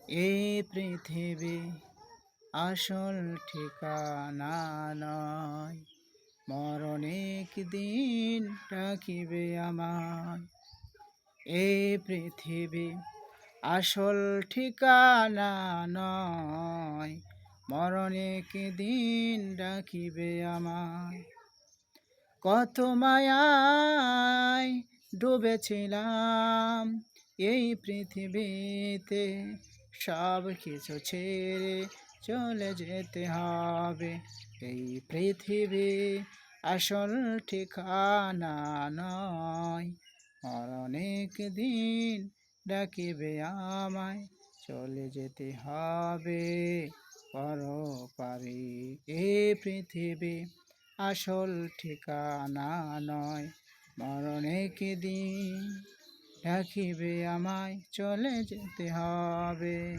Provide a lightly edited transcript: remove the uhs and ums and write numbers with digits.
এই পৃথিবী আসল ঠিকানা নয়, মরণ একদিন ডাকিবে আমায়। এই পৃথিবী আসল ঠিকানা নয়, মরণ একদিন ডাকিবে আমায়। কত মায়ায় ডুবেছিলাম এই পৃথিবীতে, সব কিছু ছেড়ে চলে যেতে হবে। এই পৃথিবী আসল ঠিকানা নয়, মরণ একদিন ডাকিবে আমায়। চলে যেতে হবে পরপারে। এই পৃথিবী আসল ঠিকানা নয়, মরণ একদিন ডাকিবে আমায়। চলে যেতে হবে।